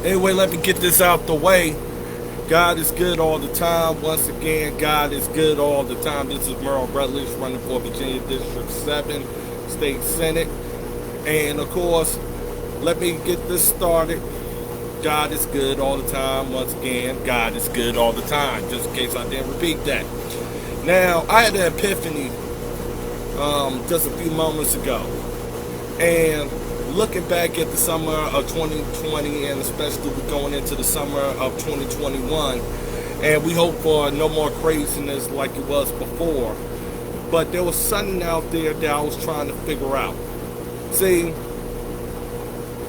Anyway, let me get this out the way. God is good all the time. Once again, God is good all the time. This is Merle Rutledge running for Virginia District 7 State Senate. And of course, let me get this started. God is good all the time. Once again, God is good all the time. Just in case I didn't repeat that. Now, I had an epiphany just a few moments ago. And looking back at the summer of 2020, and especially going into the summer of 2021, and we hope for no more craziness like it was before. But there was something out there that I was trying to figure out. See,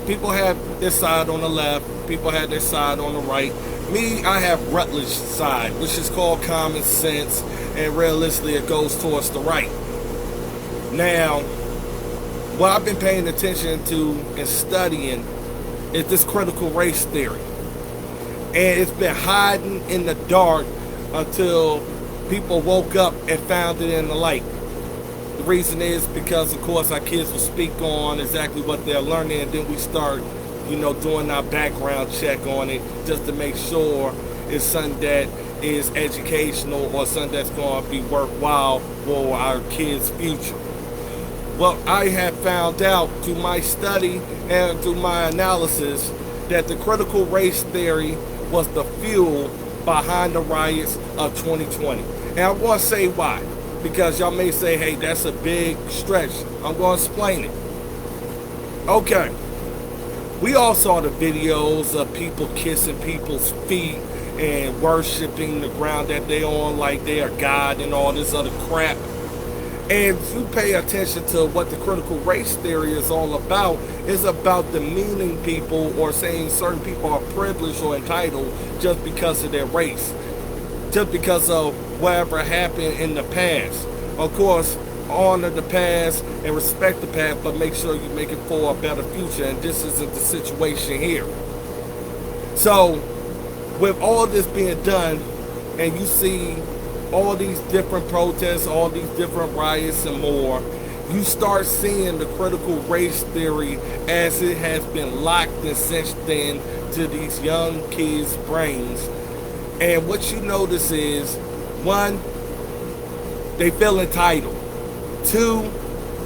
people have their side on the left, people have their side on the right. Me, I have Rutledge side, which is called common sense, and realistically it goes towards the right. Now, what I've been paying attention to and studying is this critical race theory. And it's been hiding in the dark until people woke up and found it in the light. The reason is because, of course, our kids will speak on exactly what they're learning, and then we start, doing our background check on it just to make sure it's something that is educational or something that's going to be worthwhile for our kids' future. Well, I have found out through my study and through my analysis that the critical race theory was the fuel behind the riots of 2020. And I want to say why. Because y'all may say, hey, that's a big stretch. I'm going to explain it. Okay. We all saw the videos of people kissing people's feet and worshiping the ground that they're on like they are God and all this other crap. And if you pay attention to what the critical race theory is all about, it's about demeaning people or saying certain people are privileged or entitled just because of their race, just because of whatever happened in the past. Of course, honor the past and respect the past, but make sure you make it for a better future, and this isn't the situation here. So, with all this being done, and you see all these different protests, all these different riots and more, you start seeing the critical race theory as it has been locked and cinched in to these young kids' brains. And what you notice is, one, they feel entitled. Two,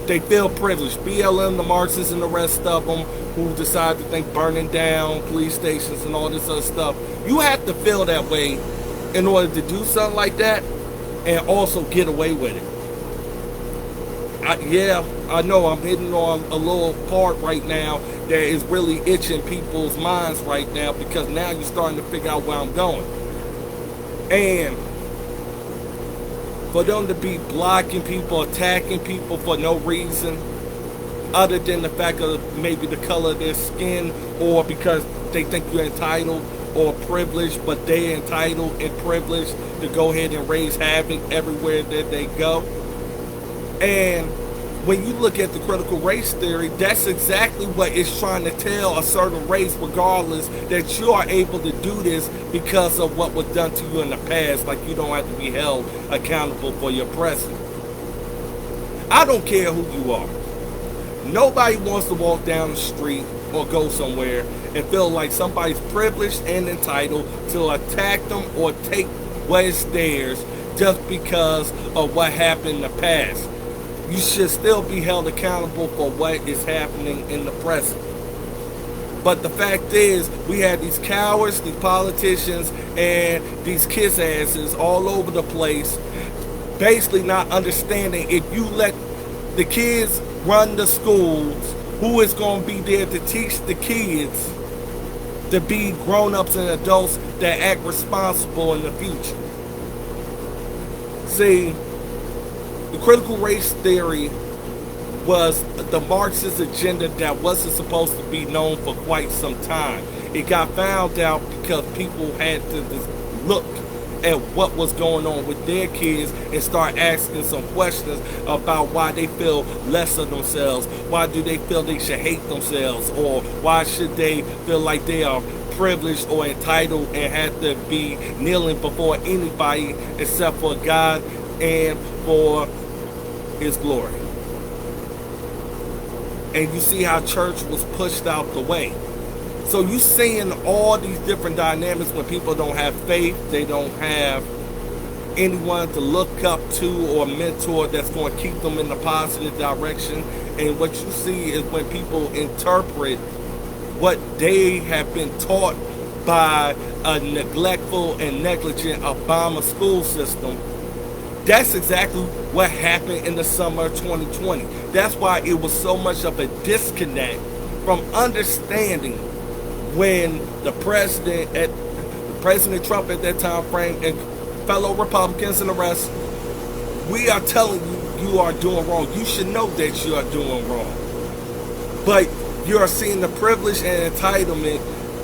they feel privileged. BLM, the Marxists, and the rest of them who decide to think burning down police stations and all this other stuff. You have to feel that way in order to do something like that and also get away with it. I know I'm hitting on a little part right now that is really itching people's minds right now, because now you're starting to figure out where I'm going. And for them to be blocking people, attacking people for no reason other than the fact of maybe the color of their skin, or because they think you're entitled or privileged, but they're entitled and privileged to go ahead and raise havoc everywhere that they go. And when you look at the critical race theory, that's exactly what it's trying to tell a certain race, regardless, that you are able to do this because of what was done to you in the past. Like, you don't have to be held accountable for your present. I don't care who you are. Nobody wants to walk down the street or go somewhere and feel like somebody's privileged and entitled to attack them or take what is theirs just because of what happened in the past. You should still be held accountable for what is happening in the present. But the fact is, we have these cowards, these politicians, and these kiss asses all over the place, basically not understanding if you let the kids run the schools, who is going to be there to teach the kids to be grown-ups and adults that act responsible in the future. See, the critical race theory was the Marxist agenda that wasn't supposed to be known for quite some time. It got found out because people had to look at what was going on with their kids and start asking some questions about why they feel less of themselves, why do they feel they should hate themselves, or why should they feel like they are privileged or entitled and have to be kneeling before anybody except for God and for His glory. And you see how church was pushed out the way. So you seeing all these different dynamics when people don't have faith, they don't have anyone to look up to or mentor that's going to keep them in the positive direction. And what you see is when people interpret what they have been taught by a neglectful and negligent Obama school system. That's exactly what happened in the summer of 2020. That's why it was so much of a disconnect from understanding when the President Trump at that time frame and fellow Republicans and the rest, we are telling you you are doing wrong. You should know that you are doing wrong. But you are seeing the privilege and entitlement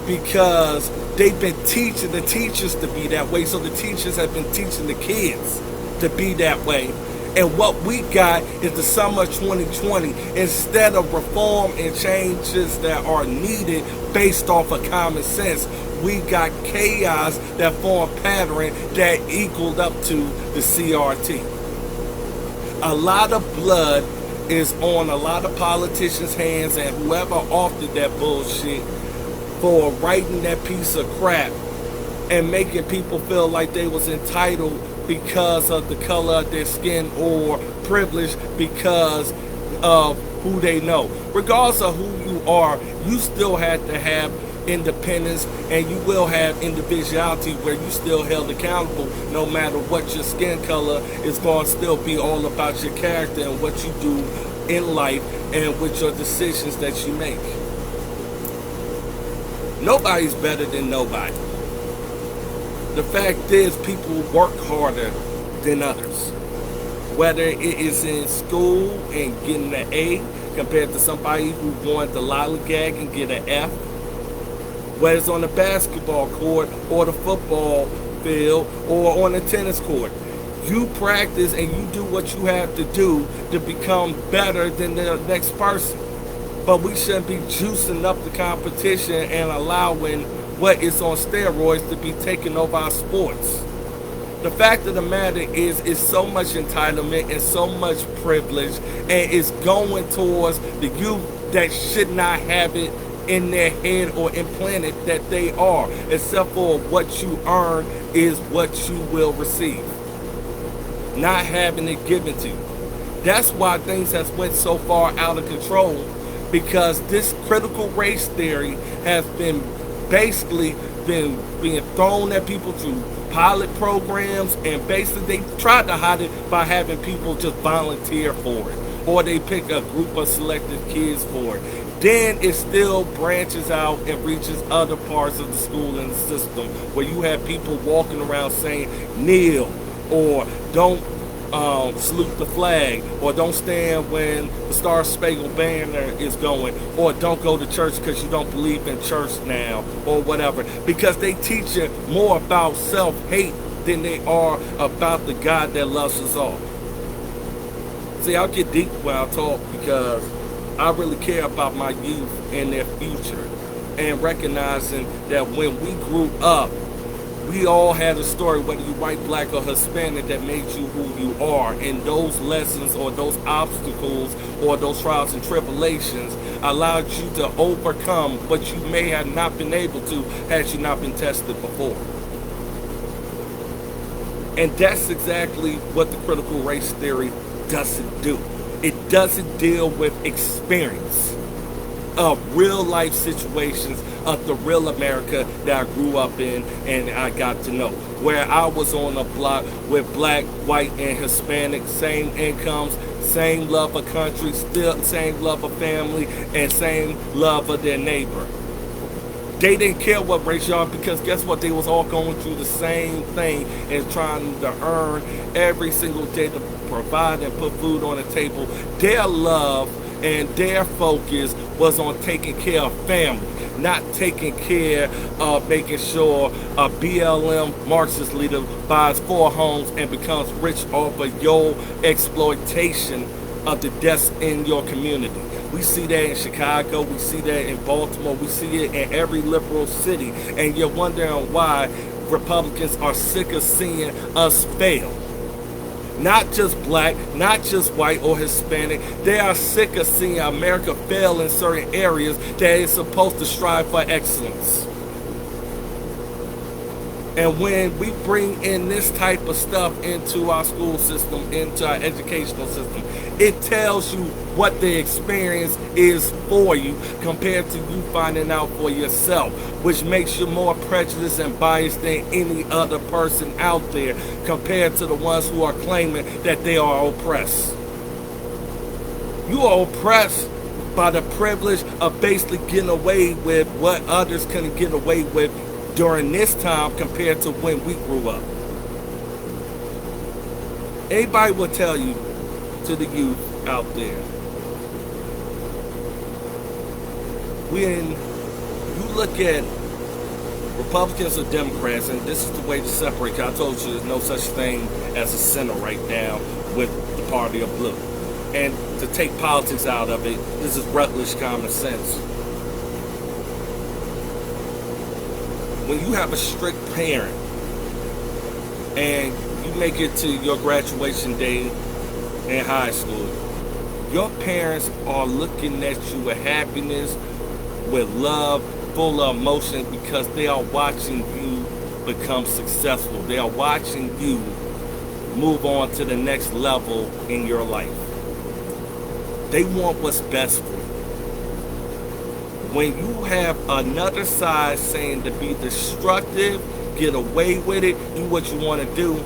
because they've been teaching the teachers to be that way. So the teachers have been teaching the kids to be that way. And what we got is the summer 2020. Instead of reform and changes that are needed based off of common sense, we got chaos that formed pattern that equaled up to the CRT. A lot of blood is on a lot of politicians' hands and whoever authored that bullshit for writing that piece of crap and making people feel like they was entitled because of the color of their skin or privilege because of who they know. Regardless of who you are, you still have to have independence and you will have individuality where you still held accountable no matter what your skin color. Is going to still be all about your character and what you do in life and with your decisions that you make. Nobody's better than nobody. The fact is, people work harder than others. Whether it is in school and getting an A compared to somebody who wanted to lollygag and get an F. Whether it's on the basketball court or the football field or on the tennis court. You practice and you do what you have to do to become better than the next person. But we shouldn't be juicing up the competition and allowing what is on steroids to be taking over our sports. The fact of the matter is, it's so much entitlement and so much privilege, and it's going towards the youth that should not have it in their head or implanted that they are, except for what you earn is what you will receive. Not having it given to you. That's why things have went so far out of control, because this critical race theory has been basically been being thrown at people through pilot programs, and basically they tried to hide it by having people just volunteer for it, or they pick a group of selected kids for it. Then it still branches out and reaches other parts of the school and the system where you have people walking around saying kneel, or don't salute the flag, or don't stand when the Star Spangled Banner is going, or don't go to church because you don't believe in church now, or whatever, because they teach you more about self-hate than they are about the God that loves us all. See, I'll get deep when I talk because I really care about my youth and their future, and recognizing that when we grew up, we all had a story, whether you white, black, or Hispanic, that made you who you are. And those lessons or those obstacles or those trials and tribulations allowed you to overcome what you may have not been able to had you not been tested before. And that's exactly what the critical race theory doesn't do. It doesn't deal with experience of real life situations of the real America that I grew up in and I got to know, where I was on a block with black, white, and Hispanic, same incomes, same love of country, still same love of family, and same love of their neighbor. They didn't care what race you are, because guess what? They was all going through the same thing and trying to earn every single day to provide and put food on the table. Their love and their focus was on taking care of family, not taking care of making sure a BLM Marxist leader buys 4 homes and becomes rich off of your exploitation of the deaths in your community. We see that in Chicago, we see that in Baltimore, we see it in every liberal city, and you're wondering why Republicans are sick of seeing us fail. Not just black, not just white or Hispanic. They are sick of seeing America fail in certain areas that is supposed to strive for excellence. And when we bring in this type of stuff into our school system, into our educational system, it tells you what the experience is for you compared to you finding out for yourself, which makes you more prejudiced and biased than any other person out there compared to the ones who are claiming that they are oppressed. You are oppressed by the privilege of basically getting away with what others couldn't get away with during this time compared to when we grew up. Anybody will tell you, to the youth out there, when you look at Republicans or Democrats, and this is the way to separate, I told you there's no such thing as a center right now with the party of blue. And to take politics out of it, this is Rutledge common sense. When you have a strict parent and you make it to your graduation day in high school, your parents are looking at you with happiness, with love, full of emotion, because they are watching you become successful. They are watching you move on to the next level in your life. They want what's best for you. When you have another side saying to be destructive, get away with it, do what you want to do,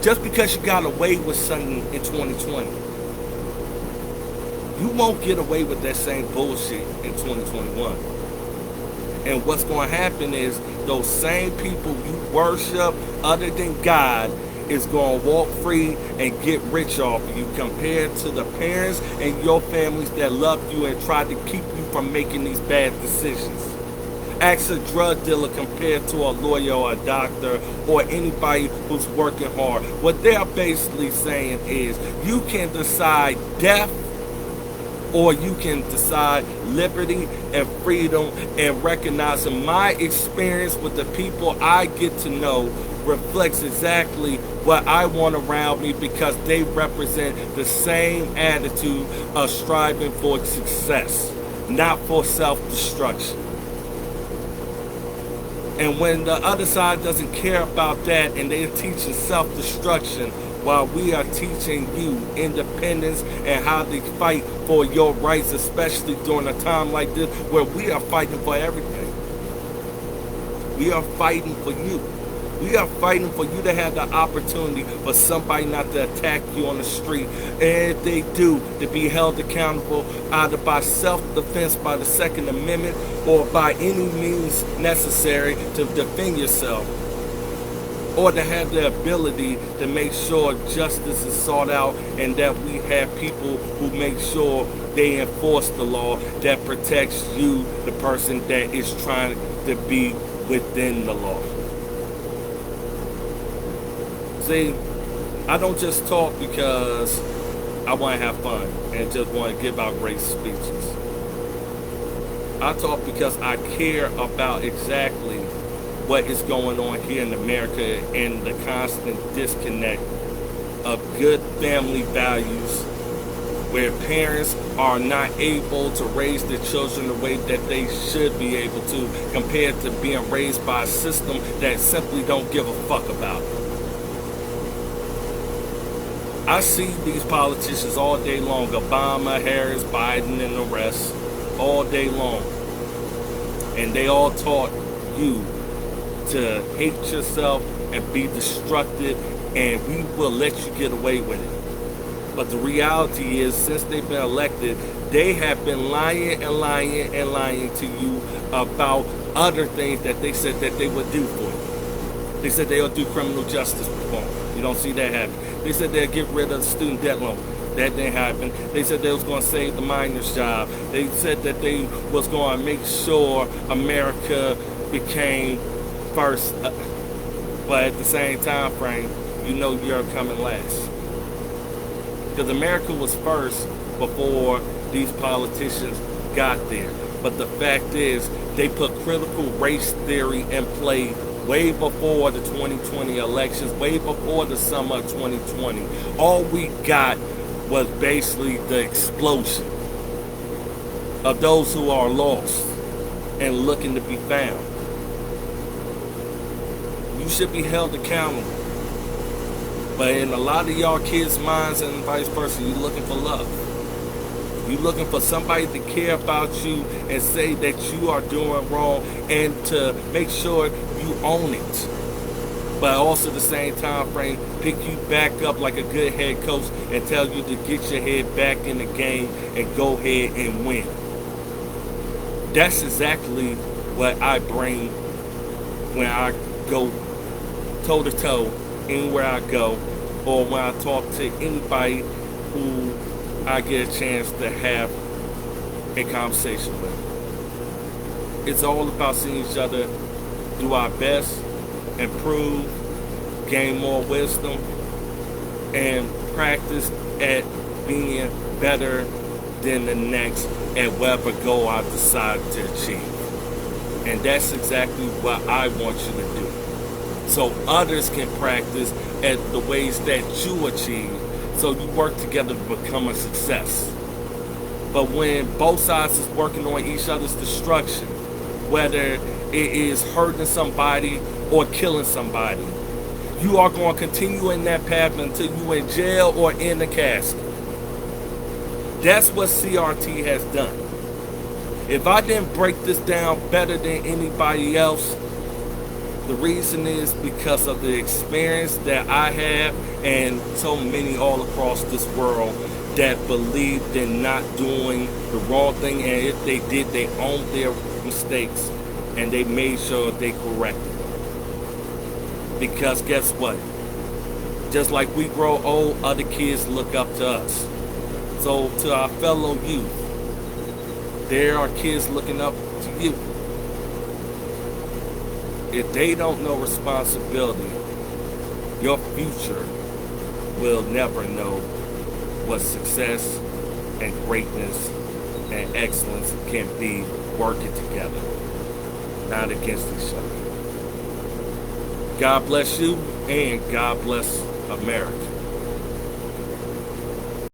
just because you got away with something in 2020, you won't get away with that same bullshit in 2021. And what's going to happen is those same people you worship other than God is going to walk free and get rich off of you compared to the parents and your families that love you and try to keep you from making these bad decisions. Ask a drug dealer compared to a lawyer or a doctor or anybody who's working hard. What they're basically saying is you can decide death or you can decide liberty and freedom, and recognizing my experience with the people I get to know reflects exactly what I want around me because they represent the same attitude of striving for success, not for self-destruction. And when the other side doesn't care about that and they're teaching self-destruction, while we are teaching you independence and how to fight for your rights, especially during a time like this where we are fighting for everything. We are fighting for you. We are fighting for you to have the opportunity for somebody not to attack you on the street. And if they do, to be held accountable either by self-defense by the Second Amendment or by any means necessary to defend yourself. Or to have the ability to make sure justice is sought out and that we have people who make sure they enforce the law that protects you, the person that is trying to be within the law. See, I don't just talk because I want to have fun and just want to give out great speeches. I talk because I care about exactly what is going on here in America and the constant disconnect of good family values where parents are not able to raise their children the way that they should be able to compared to being raised by a system that simply don't give a fuck about it. I see these politicians all day long, Obama, Harris, Biden, and the rest, all day long. And they all taught you to hate yourself and be destructive, and we will let you get away with it. But the reality is, since they've been elected, they have been lying and lying and lying to you about other things that they said that they would do for you. They said they'll do criminal justice reform. You don't see that happen. They said they'll get rid of the student debt loan. That didn't happen. They said they was going to save the miners' job. They said that they was going to make sure America became first, but at the same time frame, you know you're coming last. Because America was first before these politicians got there. But the fact is, they put critical race theory in play way before the 2020 elections, way before the summer of 2020. All we got was basically the explosion of those who are lost and looking to be found. You should be held accountable. But in a lot of y'all kids' minds and vice versa, you're looking for love. You're looking for somebody to care about you and say that you are doing wrong and to make sure you own it. But also at the same time frame, pick you back up like a good head coach and tell you to get your head back in the game and go ahead and win. That's exactly what I bring when I go toe to toe anywhere I go, or when I talk to anybody who I get a chance to have a conversation with. It's all about seeing each other do our best, improve, gain more wisdom, and practice at being better than the next at whatever goal I decide to achieve. And that's exactly what I want you to do. So others can practice at the ways that you achieve, so you work together to become a success. But when both sides is working on each other's destruction, whether it is hurting somebody or killing somebody, you are going to continue in that path until you're in jail or in the casket. That's what CRT has done. If I didn't break this down better than anybody else, the reason is because of the experience that I have and so many all across this world that believed in not doing the wrong thing, and if they did, they owned their mistakes and they made sure they corrected them. Because guess what? Just like we grow old, other kids look up to us. So to our fellow youth, there are kids looking up to you. If they don't know responsibility, your future will never know what success and greatness and excellence can be working together, not against each other. God bless you, and God bless America.